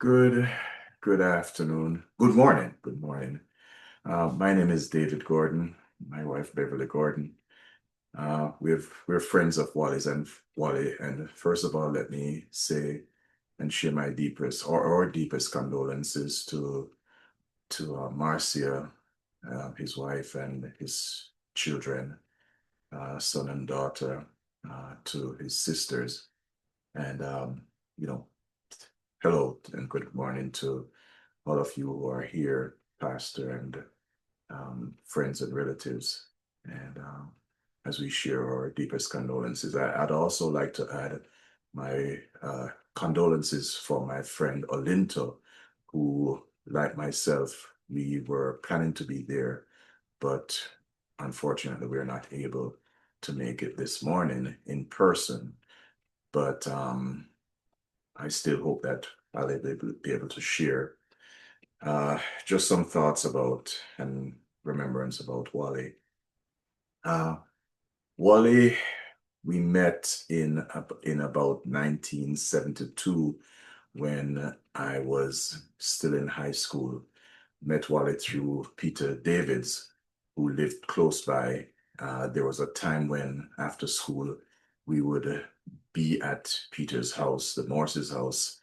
Good, good afternoon. Good morning. Good morning. My name is David Gordon. My wife Beverly Gordon. We're friends of Wally's and Wally. And first of all, let me say and share my deepest or our deepest condolences to Marcia, his wife, and his children, son and daughter, to his sisters, and you know, hello and good morning to all of you who are here, Pastor and friends and relatives. And as we share our deepest condolences, I'd also like to add my condolences for my friend Olinto, who, like myself, we were planning to be there, but unfortunately, we're not able to make it this morning in person. But I still hope that I'll be able to share just some thoughts about and remembrance about Wally. Uh, Wally, we met in about 1972 when I was still in high school. Met Wally through Peter Davids, who lived close by. There was a time when after school we would be at Peter's house, the Morse's house,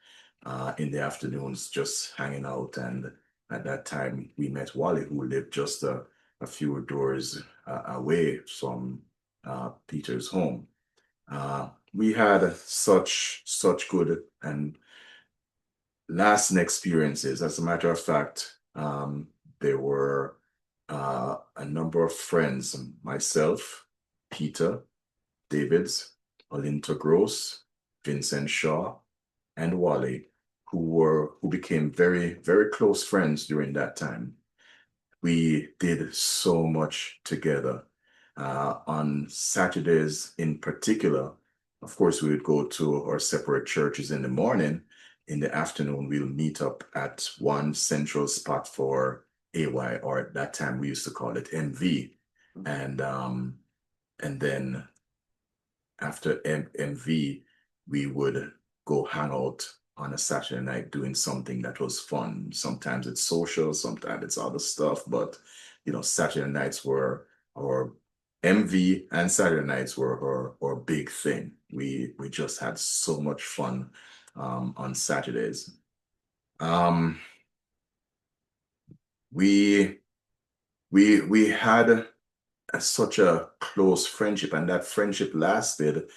in the afternoons, just hanging out. And at that time, we met Wally, who lived just a few doors away from Peter's home. We had such good and lasting experiences. As a matter of fact, there were a number of friends, myself, Peter Davids, Olinto Gross, Vincent Shaw, and Wally, who became very close friends during that time. We did so much together. On Saturdays in particular, of course, we would go to our separate churches in the morning. In the afternoon, we'll meet up at one central spot for AY, or at that time we used to call it MV. And then after MV, we would go hang out on a Saturday night doing something that was fun. Sometimes it's social, sometimes it's other stuff, but Saturday nights were our MV and Saturday nights were our big thing. We just had so much fun on Saturdays. Um, we we had such a close friendship, and that friendship lasted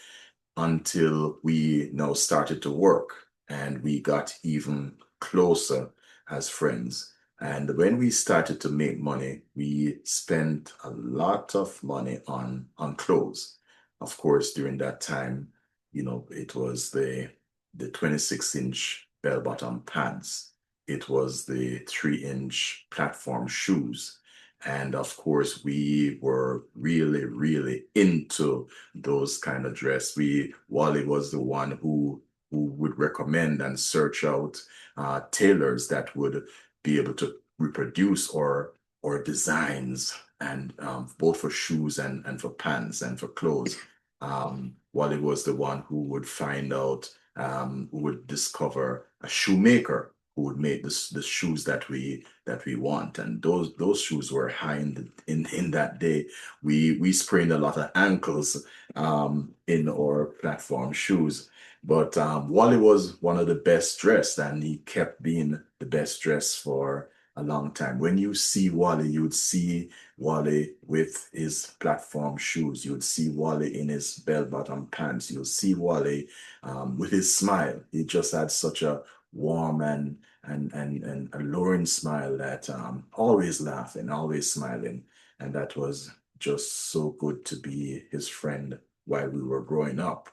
until we now started to work and we got even closer as friends. And when we started to make money, we spent a lot of money on clothes. Of course, during that time, it was the 26-inch bell-bottom pants. It was the 3-inch platform shoes. And of course, we were really into those kind of dress. Wally was the one who would recommend and search out tailors that would be able to reproduce or designs, and both for shoes and for pants and for clothes. Wally was the one who would find out, who would discover a shoemaker who would make the shoes that we want, and those shoes were high in that day. We sprained a lot of ankles in our platform shoes. But Wally was one of the best dressed, and he kept being the best dressed for a long time. When you see Wally, you'd see Wally with his platform shoes. You'd see Wally in his bell-bottom pants. You'll see Wally with his smile. He just had such a warm and alluring smile that always laughing, always smiling. And that was just so good to be his friend while we were growing up.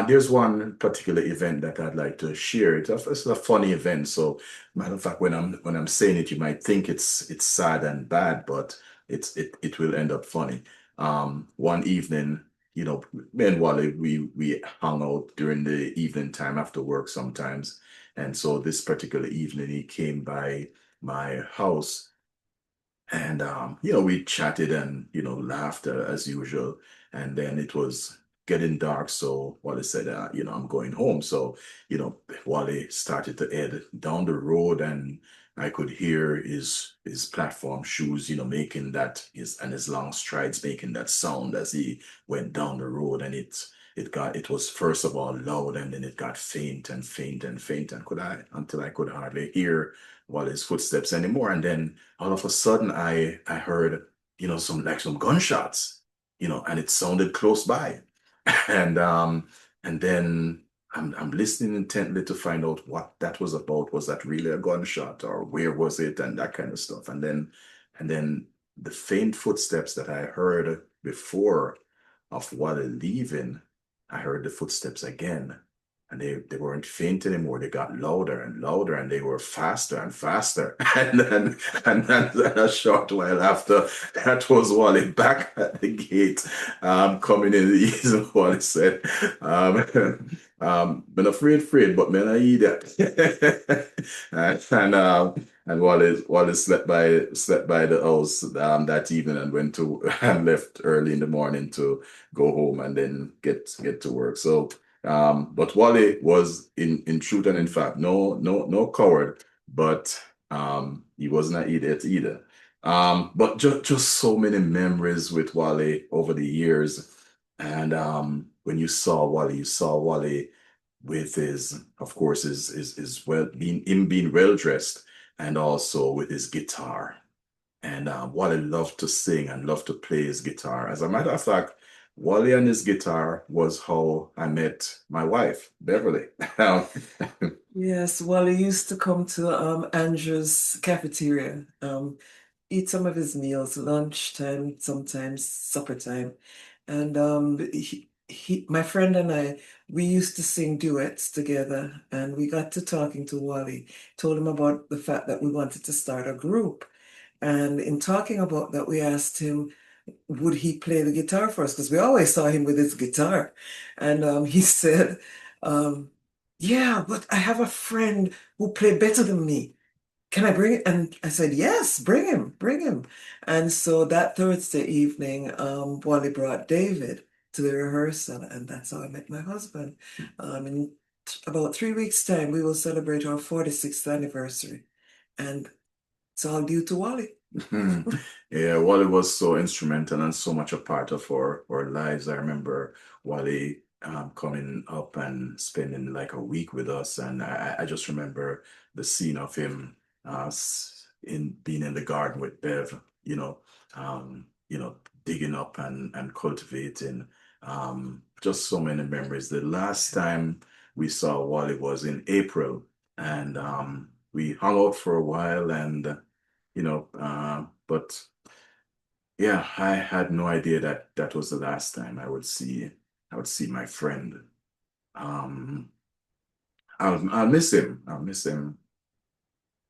There's one particular event that I'd like to share. It's a funny event. So, matter of fact, when I'm saying it, you might think it's sad and bad, but it will end up funny. One evening, me and Wally, we hung out during the evening time after work sometimes, and so this particular evening he came by my house, and we chatted and laughed as usual, and then it was getting dark. So Wally said, I'm going home. So, Wally started to head down the road, and I could hear his platform shoes, making his long strides making that sound as he went down the road. And it was first of all loud, and then it got faint and faint and faint, and until I could hardly hear Wally's footsteps anymore. And then all of a sudden I heard, some gunshots, and it sounded close by. And then I'm listening intently to find out what that was about. Was that really a gunshot, or where was it, and that kind of stuff. And then the faint footsteps that I heard before of Wally leaving, I heard the footsteps again. And they weren't faint anymore. They got louder and louder, and they were faster and faster. And then a short while after, that was Wally back at the gate, coming in. The easy. Wally said, been afraid, but man, I eat that. And Wally slept by the house that evening, and went to and left early in the morning to go home and then get to work. So, but Wally was in truth and in fact no coward, but he wasn't an idiot either. But just so many memories with Wally over the years. And when you saw Wally with of course, his being well dressed, and also with his guitar. And Wally loved to sing and loved to play his guitar. As a matter of fact, Wally and his guitar was how I met my wife, Beverly. Yes, Wally used to come to Andrew's cafeteria, eat some of his meals, lunchtime, sometimes supper time. And my friend and I, we used to sing duets together, and we got to talking to Wally, told him about the fact that we wanted to start a group. And in talking about that, we asked him, would he play the guitar for us? Because we always saw him with his guitar. And he said, um, yeah, but I have a friend who played better than me. Can I bring it? And I said, yes, bring him, bring him. And so that Thursday evening, Wally brought David to the rehearsal, and that's how I met my husband. In about 3 weeks' time, we will celebrate our 46th anniversary, and it's all due to Wally. Yeah, Wally was so instrumental and so much a part of our lives. I remember Wally coming up and spending like a week with us, and I just remember the scene of him in being in the garden with Bev, digging up and cultivating. Just so many memories. The last time we saw Wally was in April, and we hung out for a while, and but yeah, I had no idea that that was the last time I would see my friend. Um, I'll miss him. I'll miss him.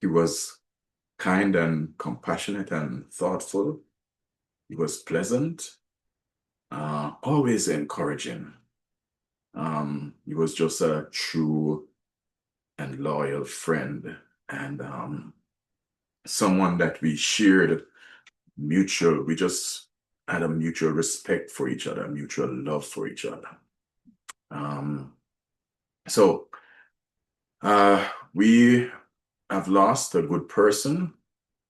He was kind and compassionate and thoughtful. He was pleasant, always encouraging. He was just a true and loyal friend, and someone that we just had a mutual respect for each other, mutual love for each other. Um, so we have lost a good person,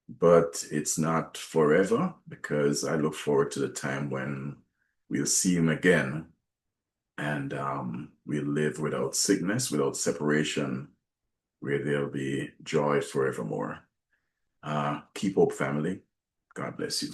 but it's not forever, because I look forward to the time when we'll see him again, and we'll live without sickness, without separation, where there'll be joy forevermore. Keep hope, family. God bless you.